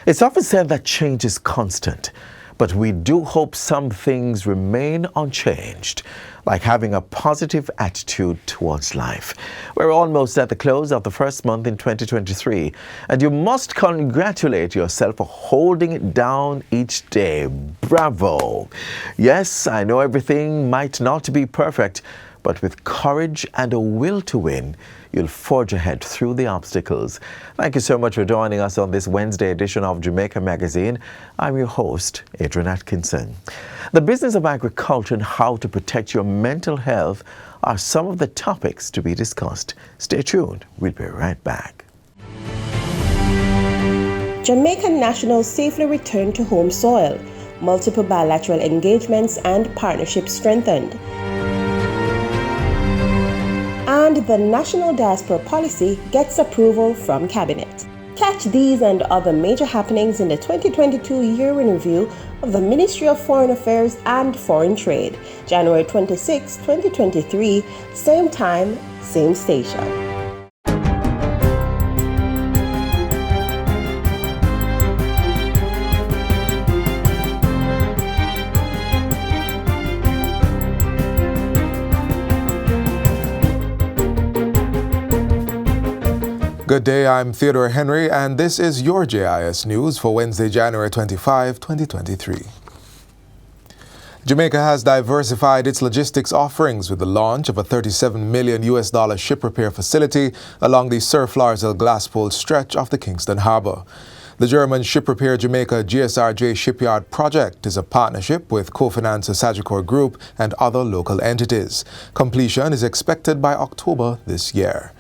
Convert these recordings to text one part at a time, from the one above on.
It's often said that change is constant, but we do hope some things remain unchanged, like having a positive attitude towards life. We're almost at the close of the first month in 2023, and you must congratulate yourself for holding it down each day. Bravo! Yes, I know everything might not be perfect, but with courage and a will to win, you'll forge ahead through the obstacles. Thank you so much for joining us on this Wednesday edition of Jamaica Magazine. I'm your host, Adrian Atkinson. The business of agriculture and how to protect your mental health are some of the topics to be discussed. Stay tuned. We'll be right back. Jamaican nationals safely returned to home soil. Multiple bilateral engagements and partnerships strengthened. And the National Diaspora Policy gets approval from Cabinet. Catch these and other major happenings in the 2022 year in review of the Ministry of Foreign Affairs and Foreign Trade, January 26, 2023, same time, same station. Good day, I'm Theodore Henry, and this is your JIS News for Wednesday, January 25, 2023. Jamaica has diversified its logistics offerings with the launch of a $37 million ship repair facility along the Sir Florizel Glasspool stretch of the Kingston Harbour. The German Ship Repair Jamaica GSRJ Shipyard project is a partnership with co-financer Sagicor Group and other local entities. Completion is expected by October this year.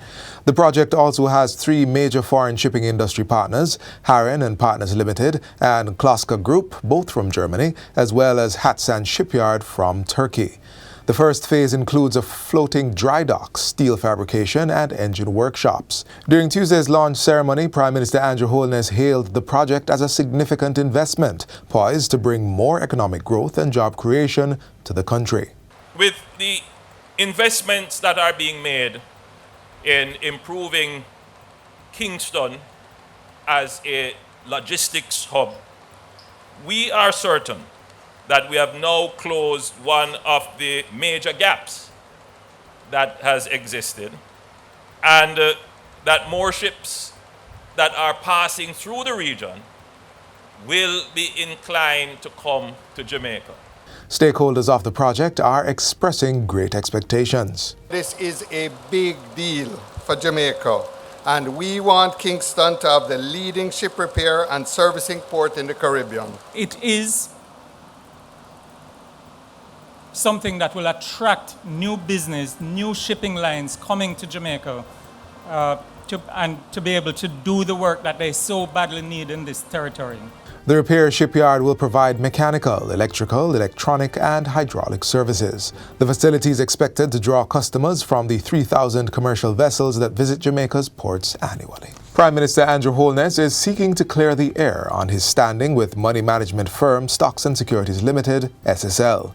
The project also has three major foreign shipping industry partners, Harren and Partners Limited and Kloska Group, both from Germany, as well as Hatsan Shipyard from Turkey. The first phase includes a floating dry dock, steel fabrication, and engine workshops. During Tuesday's launch ceremony, Prime Minister Andrew Holness hailed the project as a significant investment, poised to bring more economic growth and job creation to the country. With the investments that are being made in improving Kingston as a logistics hub, we are certain that we have now closed one of the major gaps that has existed, and that more ships that are passing through the region will be inclined to come to Jamaica. Stakeholders of the project are expressing great expectations. This is a big deal for Jamaica, and we want Kingston to have the leading ship repair and servicing port in the Caribbean. It is something that will attract new business, new shipping lines coming to Jamaica to be able to do the work that they so badly need in this territory. The repair shipyard will provide mechanical, electrical, electronic, and hydraulic services. The facility is expected to draw customers from the 3,000 commercial vessels that visit Jamaica's ports annually. Prime Minister Andrew Holness is seeking to clear the air on his standing with money management firm Stocks and Securities Limited, SSL.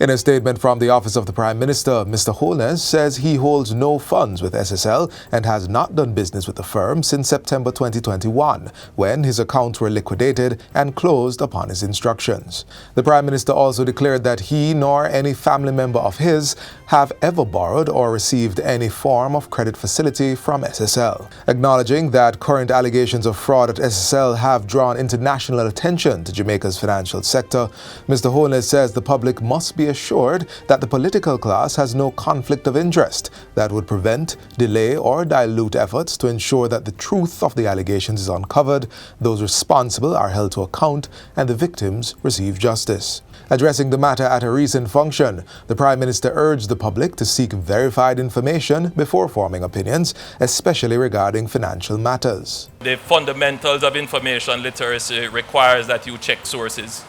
In a statement from the Office of the Prime Minister, Mr. Holness says he holds no funds with SSL and has not done business with the firm since September 2021, when his accounts were liquidated and closed upon his instructions. The Prime Minister also declared that he nor any family member of his have ever borrowed or received any form of credit facility from SSL. Acknowledging that current allegations of fraud at SSL have drawn international attention to Jamaica's financial sector, Mr. Holness says the public must be assured that the political class has no conflict of interest that would prevent, delay, or dilute efforts to ensure that the truth of the allegations is uncovered, those responsible are held to account, and the victims receive justice. Addressing the matter at a recent function, the Prime Minister urged the public to seek verified information before forming opinions, especially regarding financial matters. The fundamentals of information literacy requires that you check sources,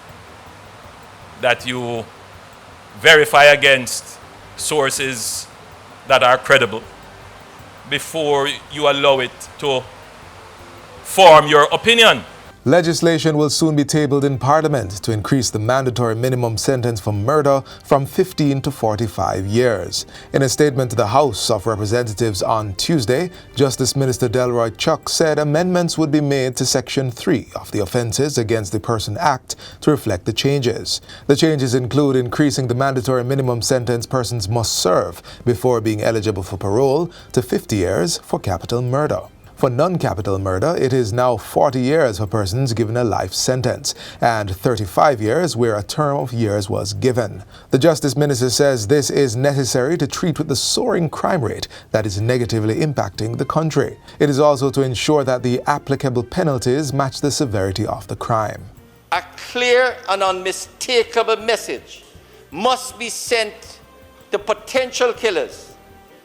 that you verify against sources that are credible before you allow it to form your opinion. Legislation will soon be tabled in Parliament to increase the mandatory minimum sentence for murder from 15 to 45 years. In a statement to the House of Representatives on Tuesday, Justice Minister Delroy Chuck said amendments would be made to Section 3 of the Offences Against the Person Act to reflect the changes. The changes include increasing the mandatory minimum sentence persons must serve before being eligible for parole to 50 years for capital murder. For non-capital murder, it is now 40 years for persons given a life sentence and 35 years where a term of years was given. The Justice Minister says this is necessary to treat with the soaring crime rate that is negatively impacting the country. It is also to ensure that the applicable penalties match the severity of the crime. A clear and unmistakable message must be sent to potential killers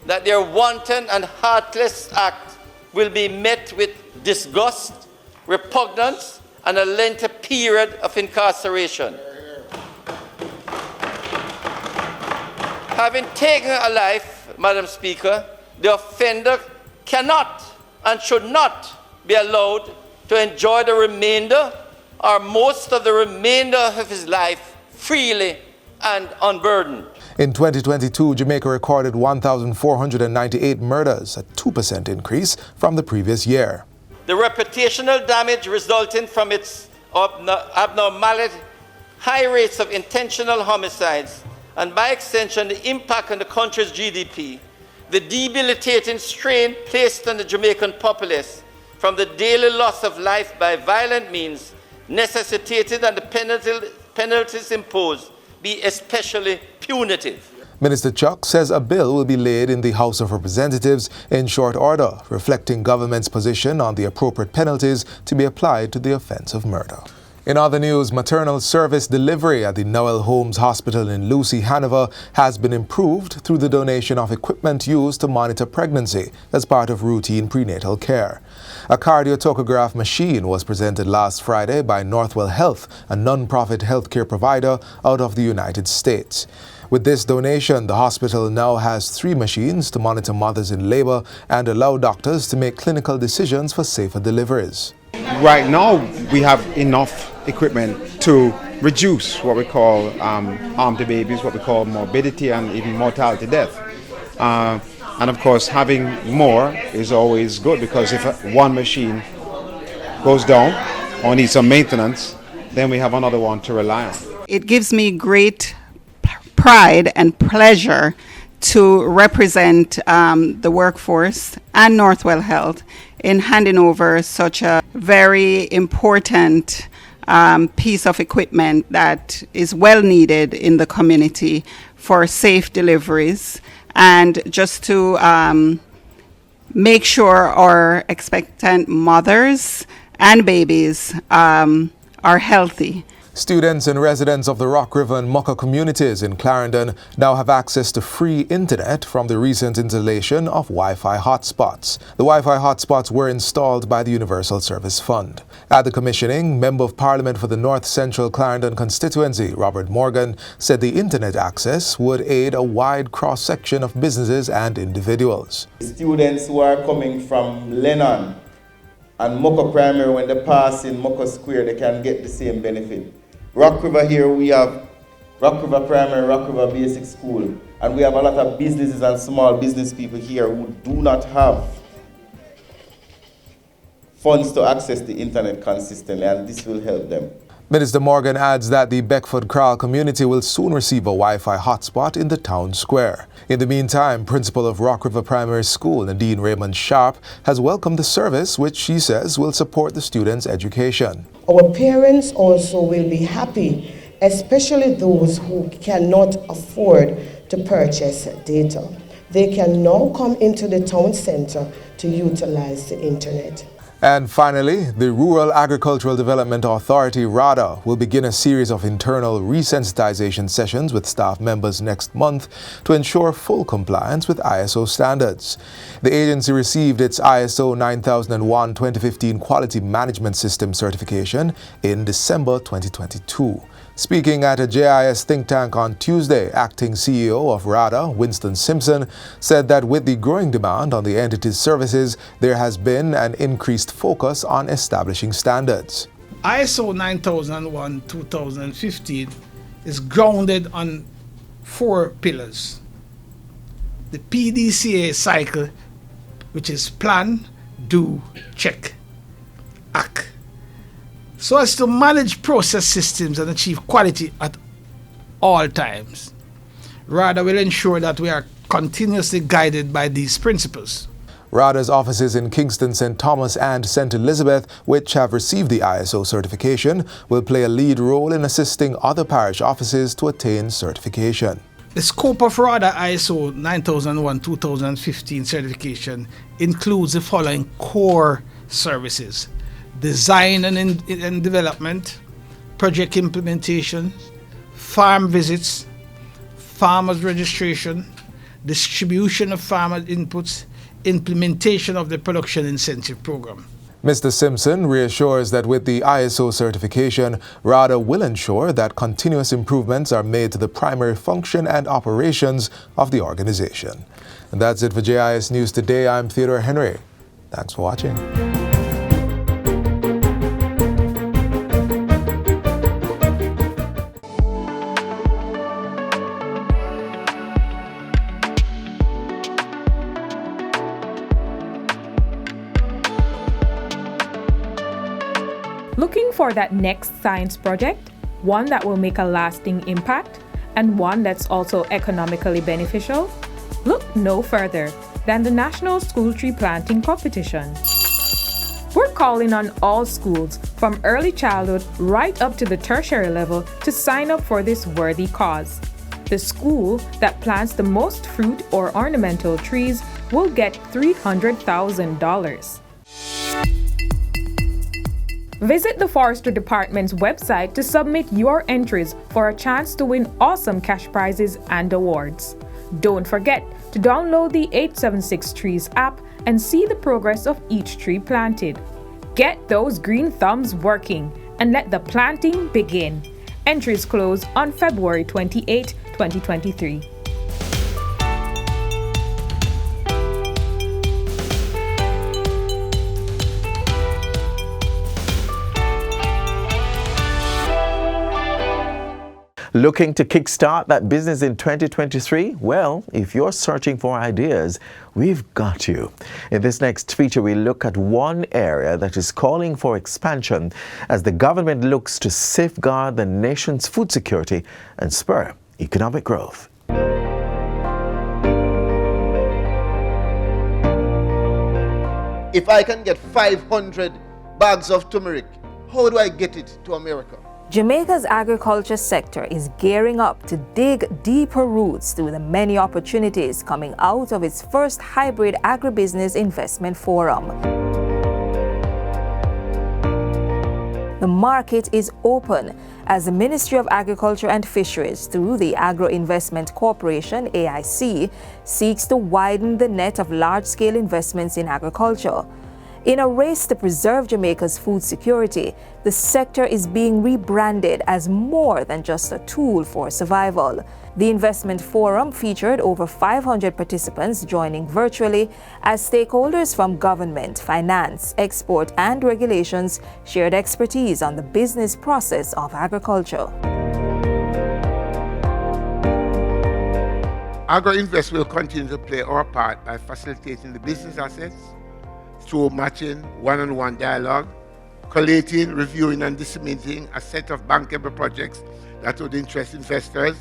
that their wanton and heartless act will be met with disgust, repugnance, and a lengthy period of incarceration. Having taken a life, Madam Speaker, the offender cannot and should not be allowed to enjoy the remainder or most of the remainder of his life freely and unburdened. In 2022, Jamaica recorded 1,498 murders, a 2% increase from the previous year. The reputational damage resulting from its abnormality, high rates of intentional homicides, and by extension, the impact on the country's GDP, the debilitating strain placed on the Jamaican populace from the daily loss of life by violent means necessitated and the penalties imposed be especially punitive. Minister Chuck says a bill will be laid in the House of Representatives in short order, reflecting government's position on the appropriate penalties to be applied to the offence of murder. In other news, maternal service delivery at the Noel Holmes Hospital in Lucy, Hanover has been improved through the donation of equipment used to monitor pregnancy as part of routine prenatal care. A cardiotocograph machine was presented last Friday by Northwell Health, a non-profit healthcare provider out of the United States. With this donation, the hospital now has 3 machines to monitor mothers in labor and allow doctors to make clinical decisions for safer deliveries. Right now, we have enough equipment to reduce what we call harm to babies, what we call morbidity and even mortality death. And of course, having more is always good, because if one machine goes down or needs some maintenance, then we have another one to rely on. It gives me great pride and pleasure to represent the workforce and Northwell Health in handing over such a very important piece of equipment that is well needed in the community for safe deliveries, and just to make sure our expectant mothers and babies are healthy. Students and residents of the Rock River and Mucka communities in Clarendon now have access to free internet from the recent installation of Wi-Fi hotspots. The Wi-Fi hotspots were installed by the Universal Service Fund. At the commissioning, Member of Parliament for the North Central Clarendon constituency, Robert Morgan, said the internet access would aid a wide cross-section of businesses and individuals. Students who are coming from Lennon and Mucka Primary, when they pass in Mucka Square, they can get the same benefit. Rock River here, we have Rock River Primary, Rock River Basic School, and we have a lot of businesses and small business people here who do not have funds to access the internet consistently, and this will help them. Minister Morgan adds that the Beckford-Crowell community will soon receive a Wi-Fi hotspot in the town square. In the meantime, Principal of Rock River Primary School, Nadine Raymond Sharp, has welcomed the service, which she says will support the students' education. Our parents also will be happy, especially those who cannot afford to purchase data. They can now come into the town center to utilize the internet. And finally, the Rural Agricultural Development Authority, RADA, will begin a series of internal resensitization sessions with staff members next month to ensure full compliance with ISO standards. The agency received its ISO 9001-2015 Quality Management System certification in December 2022. Speaking at a JIS think tank on Tuesday, acting CEO of RADA, Winston Simpson, said that with the growing demand on the entity's services, there has been an increased focus on establishing standards. ISO 9001-2015 is grounded on 4 pillars. The PDCA cycle, which is plan, do, check, act, so as to manage process systems and achieve quality at all times. RADA will ensure that we are continuously guided by these principles. RADA's offices in Kingston, St. Thomas and St. Elizabeth, which have received the ISO certification, will play a lead role in assisting other parish offices to attain certification. The scope of RADA ISO 9001-2015 certification includes the following core services: design and development, project implementation, farm visits, farmers registration, distribution of farmer inputs, implementation of the production incentive program. Mr. Simpson reassures that with the ISO certification, RADA will ensure that continuous improvements are made to the primary function and operations of the organization. And that's it for JIS News Today. I'm Theodore Henry. Thanks for watching. Looking for that next science project, one that will make a lasting impact, and one that's also economically beneficial? Look no further than the National School Tree Planting Competition. We're calling on all schools from early childhood right up to the tertiary level to sign up for this worthy cause. The school that plants the most fruit or ornamental trees will get $300,000. Visit the Forestry Department's website to submit your entries for a chance to win awesome cash prizes and awards. Don't forget to download the 876 Trees app and see the progress of each tree planted. Get those green thumbs working and let the planting begin. Entries close on February 28, 2023. Looking to kickstart that business in 2023? Well, if you're searching for ideas, we've got you. In this next feature, we look at one area that is calling for expansion as the government looks to safeguard the nation's food security and spur economic growth. If I can get 500 bags of turmeric, how do I get it to America? Jamaica's agriculture sector is gearing up to dig deeper roots through the many opportunities coming out of its first hybrid agribusiness investment forum. The market is open as the Ministry of Agriculture and Fisheries, through the Agro Investment Corporation, AIC, seeks to widen the net of large-scale investments in agriculture. In a race to preserve Jamaica's food security, the sector is being rebranded as more than just a tool for survival. The investment forum featured over 500 participants joining virtually as stakeholders from government, finance, export, and regulations shared expertise on the business process of agriculture. Agro-Invest will continue to play our part by facilitating the business assets through matching one-on-one dialogue, collating, reviewing and disseminating a set of bankable projects that would interest investors,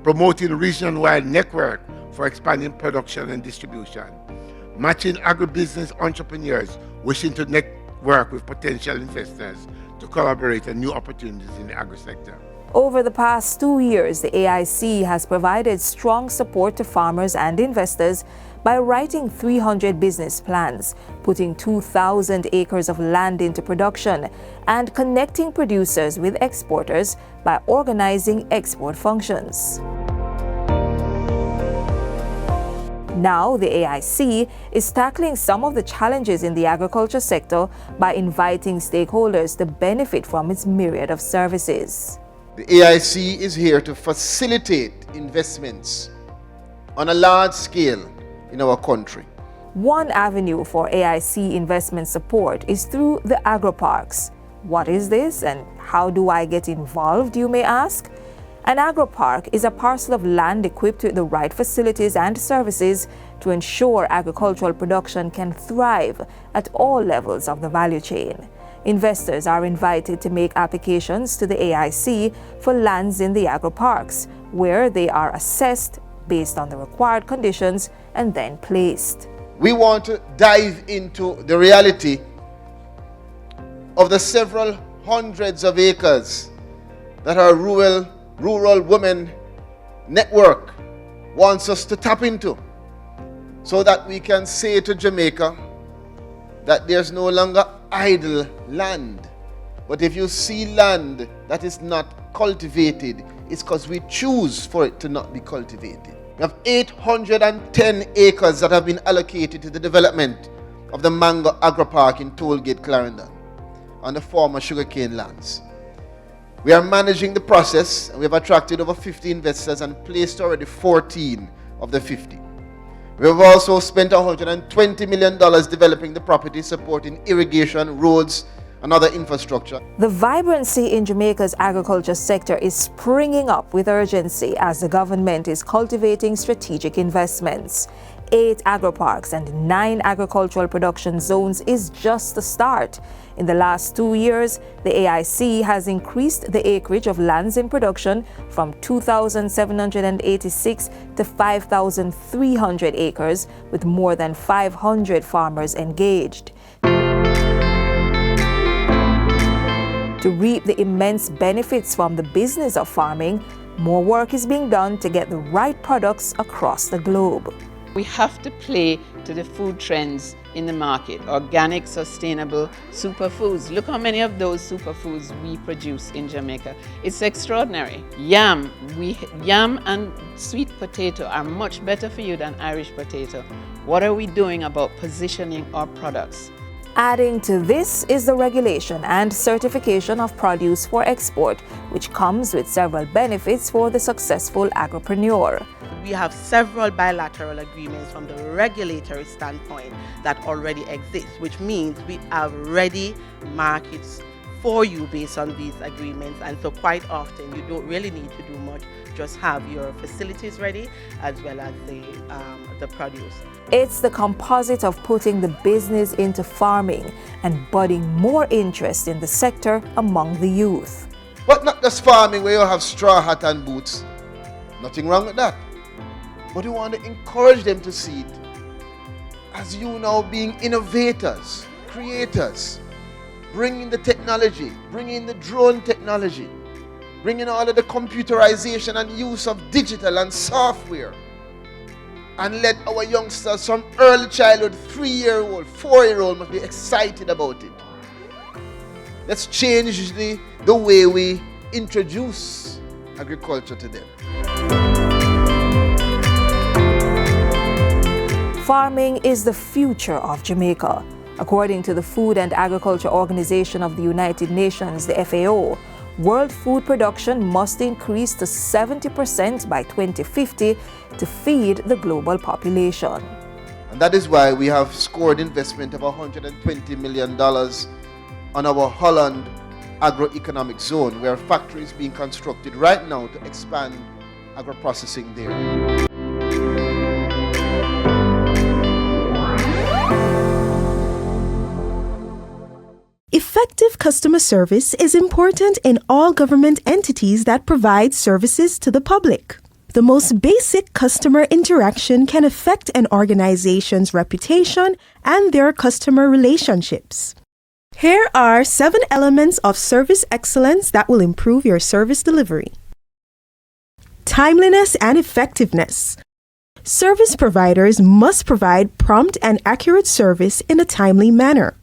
promoting region-wide network for expanding production and distribution, matching agribusiness entrepreneurs wishing to network with potential investors to collaborate on new opportunities in the agri-sector. Over the past 2 years, the AIC has provided strong support to farmers and investors by writing 300 business plans, putting 2,000 acres of land into production, and connecting producers with exporters by organizing export functions. Now, the AIC is tackling some of the challenges in the agriculture sector by inviting stakeholders to benefit from its myriad of services. The AIC is here to facilitate investments on a large scale in our country. One avenue for AIC investment support is through the agro-parks. What is this and how do I get involved, you may ask? An agro-park is a parcel of land equipped with the right facilities and services to ensure agricultural production can thrive at all levels of the value chain. Investors are invited to make applications to the AIC for lands in the agro-parks, where they are assessed based on the required conditions and then placed. We want to dive into the reality of the several hundreds of acres that our rural women network wants us to tap into, so that we can say to Jamaica that there's no longer idle land. But if you see land that is not cultivated, it's because we choose for it to not be cultivated. We have 810 acres that have been allocated to the development of the Mango Agro Park in Tollgate, Clarendon, on the former sugarcane lands. We are managing the process, and we have attracted over 50 investors and placed already 14 of the 50. We have also spent $120 million developing the property, supporting irrigation, roads, and other infrastructure. The vibrancy in Jamaica's agriculture sector is springing up with urgency as the government is cultivating strategic investments. 8 agro-parks and 9 agricultural production zones is just the start. In the last 2 years, the AIC has increased the acreage of lands in production from 2,786 to 5,300 acres, with more than 500 farmers engaged. To reap the immense benefits from the business of farming, more work is being done to get the right products across the globe. We have to play to the food trends in the market. Organic, sustainable superfoods. Look how many of those superfoods we produce in Jamaica. It's extraordinary. Yam and sweet potato are much better for you than Irish potato. What are we doing about positioning our products? Adding to this is the regulation and certification of produce for export, which comes with several benefits for the successful agripreneur. We have several bilateral agreements from the regulatory standpoint that already exist, which means we have ready markets for you based on these agreements. And so quite often you don't really need to do much, just have your facilities ready as well as the produce. It's the composite of putting the business into farming and budding more interest in the sector among the youth. But not just farming where you have straw hat and boots. Nothing wrong with that. But we want to encourage them to see it as you now being innovators, creators, bringing the technology, bringing the drone technology, bringing all of the computerization and use of digital and software, and let our youngsters from early childhood, 3-year-old, 4-year-old must be excited about it. Let's change the way we introduce agriculture to them. Farming is the future of Jamaica. According to the Food and Agriculture Organization of the United Nations, the FAO, world food production must increase to 70% by 2050 to feed the global population. And that is why we have scored investment of $120 million on our Holland Agroeconomic Zone, where a factory is being constructed right now to expand agro-processing there. Effective customer service is important in all government entities that provide services to the public. The most basic customer interaction can affect an organization's reputation and their customer relationships. Here are 7 elements of service excellence that will improve your service delivery. Timeliness and effectiveness. Service providers must provide prompt and accurate service in a timely manner.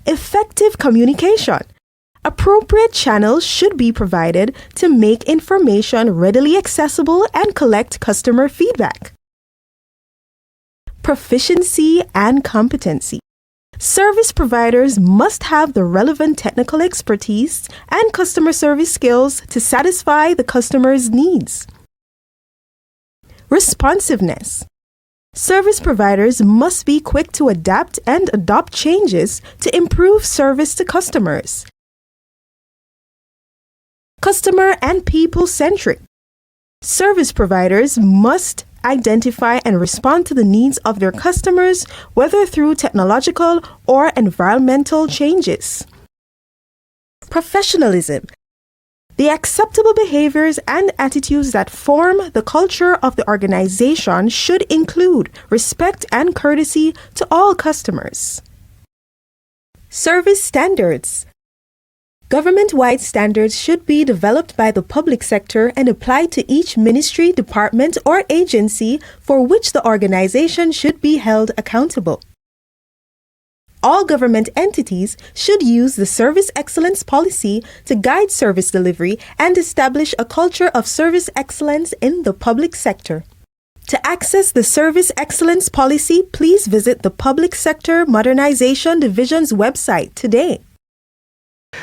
Effective communication. Appropriate channels should be provided to make information readily accessible and collect customer feedback. Proficiency and competency. Service providers must have the relevant technical expertise and customer service skills to satisfy the customer's needs. Responsiveness. Service providers must be quick to adapt and adopt changes to improve service to customers. customer and people-centric. Service providers must identify and respond to the needs of their customers, whether through technological or environmental changes. Professionalism. The acceptable behaviors and attitudes that form the culture of the organization should include respect and courtesy to all customers. Service standards. Government-wide standards should be developed by the public sector and applied to each ministry, department, or agency for which the organization should be held accountable. All government entities should use the Service Excellence Policy to guide service delivery and establish a culture of service excellence in the public sector. To access the Service Excellence Policy, please visit the Public Sector Modernization Division's website today.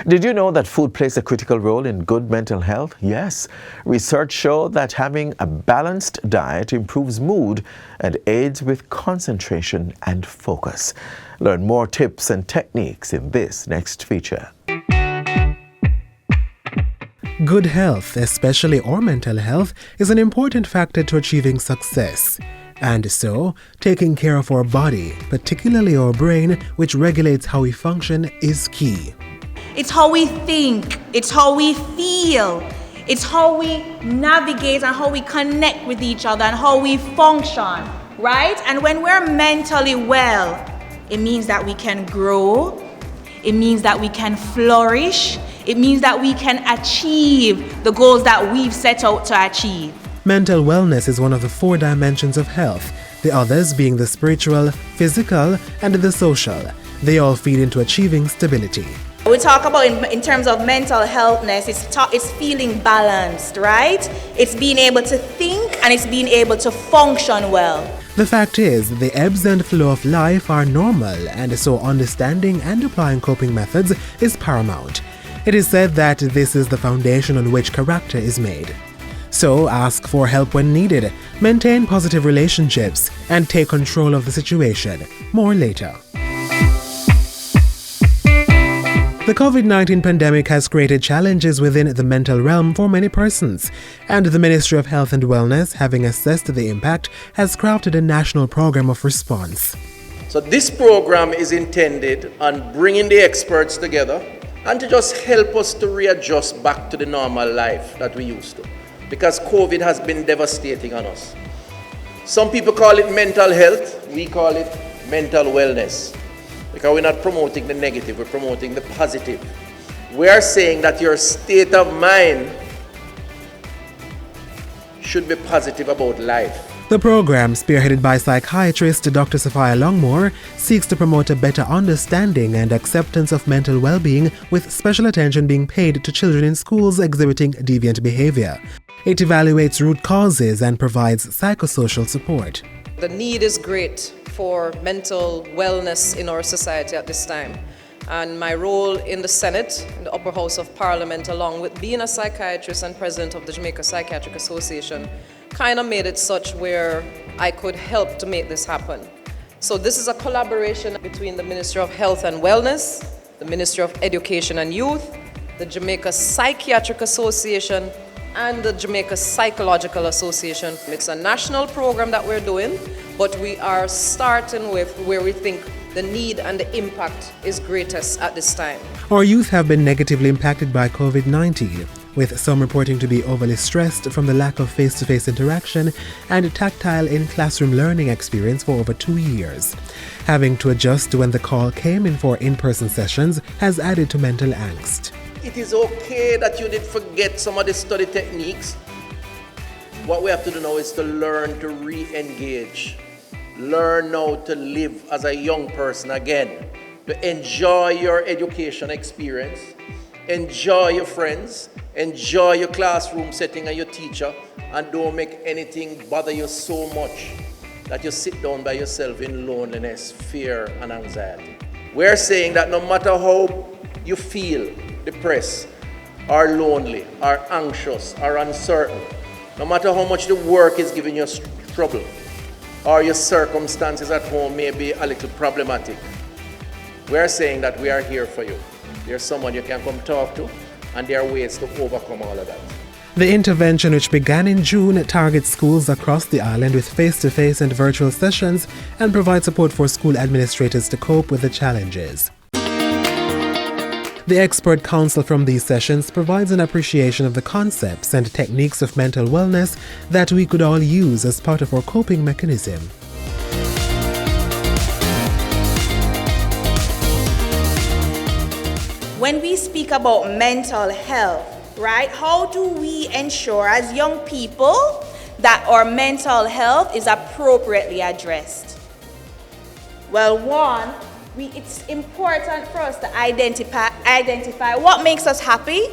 Did you know that food plays a critical role in good mental health? Yes. Research shows that having a balanced diet improves mood and aids with concentration and focus. Learn more tips and techniques in this next feature. Good health, especially our mental health, is an important factor to achieving success. And so, taking care of our body, particularly our brain, which regulates how we function, is key. It's how we think, it's how we feel, it's how we navigate and how we connect with each other and how we function, right? And when we're mentally well, it means that we can grow, it means that we can flourish, it means that we can achieve the goals that we've set out to achieve. Mental wellness is one of the 4 dimensions of health, the others being the spiritual, physical, and the social. They all feed into achieving stability. We talk about in terms of mental healthness, it's feeling balanced, right? It's being able to think and it's being able to function well. The fact is, the ebbs and flow of life are normal, and so understanding and applying coping methods is paramount. It is said that this is the foundation on which character is made. So ask for help when needed, maintain positive relationships, and take control of the situation. More later. The COVID-19 pandemic has created challenges within the mental realm for many persons, and the Ministry of Health and Wellness, having assessed the impact, has crafted a national program of response. So this program is intended on bringing the experts together and to just help us to readjust back to the normal life that we used to, because COVID has been devastating on us. Some people call it mental health, we call it mental wellness. Because we're not promoting the negative, we're promoting the positive. We are saying that your state of mind should be positive about life. The program, spearheaded by psychiatrist Dr. Sophia Longmore, seeks to promote a better understanding and acceptance of mental well-being, with special attention being paid to children in schools exhibiting deviant behavior. It evaluates root causes and provides psychosocial support. The need is great for mental wellness in our society at this time. And my role in the Senate, in the upper house of Parliament, along with being a psychiatrist and president of the Jamaica Psychiatric Association, kind of made it such where I could help to make this happen. So this is a collaboration between the Ministry of Health and Wellness, the Ministry of Education and Youth, the Jamaica Psychiatric Association, and the Jamaica Psychological Association. It's a national program that we're doing, but we are starting with where we think the need and the impact is greatest at this time. Our youth have been negatively impacted by COVID-19, with some reporting to be overly stressed from the lack of face-to-face interaction and tactile in-classroom learning experience for over 2 years. Having to adjust when the call came in for in-person sessions has added to mental angst. It is okay that you did forget some of the study techniques. What we have to do now is to learn to re-engage. Learn now to live as a young person again. To enjoy your education experience. Enjoy your friends. Enjoy your classroom setting and your teacher. And don't make anything bother you so much that you sit down by yourself in loneliness, fear, and anxiety. We're saying that no matter how you feel depressed, or lonely, or anxious, or uncertain, no matter how much the work is giving you trouble, or your circumstances at home may be a little problematic, we're saying that we are here for you. There's someone you can come talk to, And there are ways to overcome all of that. The intervention, which began in June, targets schools across the island with face-to-face and virtual sessions and provides support for school administrators to cope with the challenges. The expert counsel from these sessions provides an appreciation of the concepts and techniques of mental wellness that we could all use as part of our coping mechanism. When we speak about mental health, right, how do we ensure as young people that our mental health is appropriately addressed? Well, one, it's important for us to identify what makes us happy,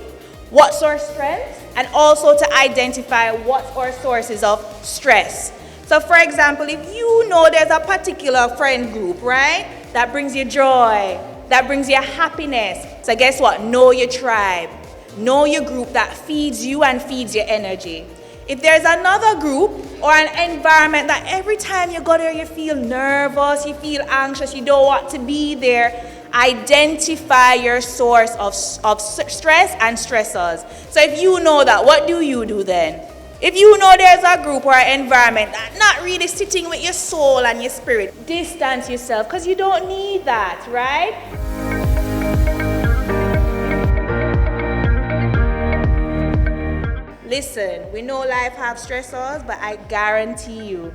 what's our strengths, and also to identify what's our sources of stress. So for example, if you know there's a particular friend group, right, that brings you joy, that brings you happiness, so guess what? Know your tribe. Know your group that feeds you and feeds your energy. If there's another group or an environment that every time you go there you feel nervous, you feel anxious, you don't want to be there, identify your source of stress and stressors. So if you know that, what do you do then? If you know there's a group or an environment that's not really sitting with your soul and your spirit, distance yourself because you don't need that, right? Listen, we know life have stressors, but I guarantee you,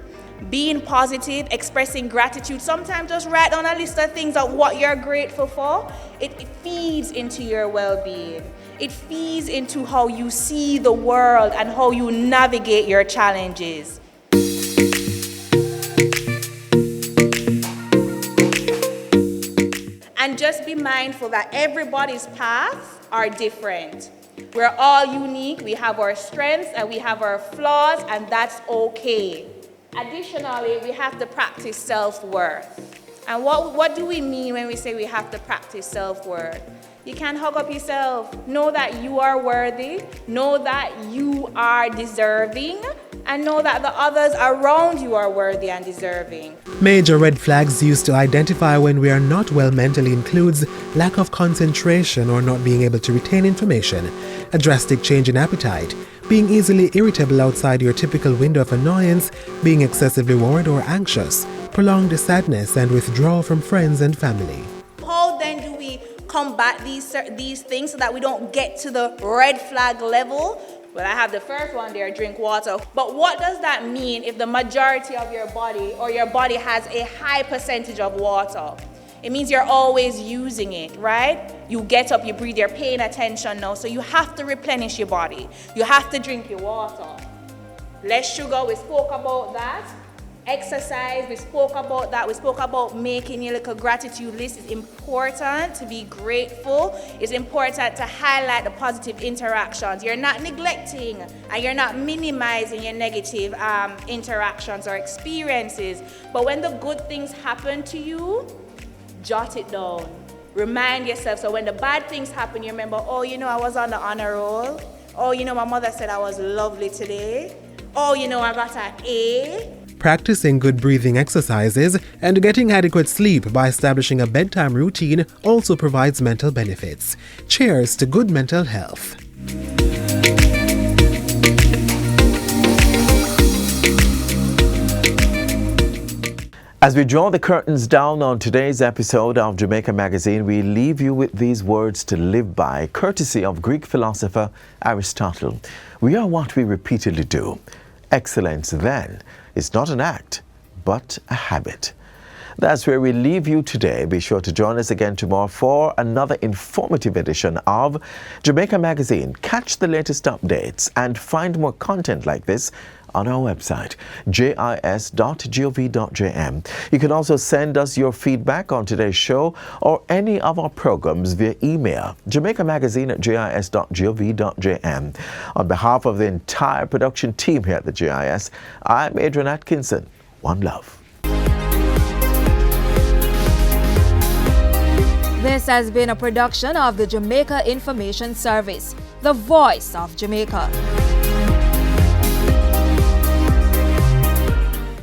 being positive, expressing gratitude, sometimes just write down a list of things of what you're grateful for. It feeds into your well-being. It feeds into how you see the world and how you navigate your challenges. And just be mindful that everybody's paths are different. We're all unique, we have our strengths and we have our flaws, and that's okay. Additionally, we have to practice self-worth. And what do we mean when we say we have to practice self-worth? You can't hug up yourself. Know that you are worthy, know that you are deserving, and know that the others around you are worthy and deserving. Major red flags used to identify when we are not well mentally includes lack of concentration or not being able to retain information, a drastic change in appetite, being easily irritable outside your typical window of annoyance, being excessively worried or anxious, prolonged sadness and withdrawal from friends and family. How then do we combat these things so that we don't get to the red flag level? Well, I have the first one there, drink water. But what does that mean if the majority of your body or your body has a high percentage of water? It means you're always using it, right? You get up, you breathe, you're paying attention now. So you have to replenish your body. You have to drink your water. Less sugar, we spoke about that. Exercise, we spoke about that. We spoke about making your little gratitude list. It's important to be grateful. It's important to highlight the positive interactions. You're not neglecting and you're not minimizing your negative interactions or experiences. But when the good things happen to you, jot it down. Remind yourself. So when the bad things happen, you remember, oh, you know, I was on the honor roll. Oh, you know, my mother said I was lovely today. Oh, you know, I got an A. Practicing good breathing exercises and getting adequate sleep by establishing a bedtime routine also provides mental benefits. Cheers to good mental health. As we draw the curtains down on today's episode of Jamaica Magazine, we leave you with these words to live by, courtesy of Greek philosopher Aristotle. We are what we repeatedly do. Excellence, then, is not an act, but a habit. That's where we leave you today. Be sure to join us again tomorrow for another informative edition of Jamaica Magazine. Catch the latest updates and find more content like this on our website, jis.gov.jm. You can also send us your feedback on today's show or any of our programs via email, jamaicamagazine@jis.gov.jm. On behalf of the entire production team here at the JIS, I'm Adrian Atkinson. One love. This has been a production of the Jamaica Information Service, the voice of Jamaica.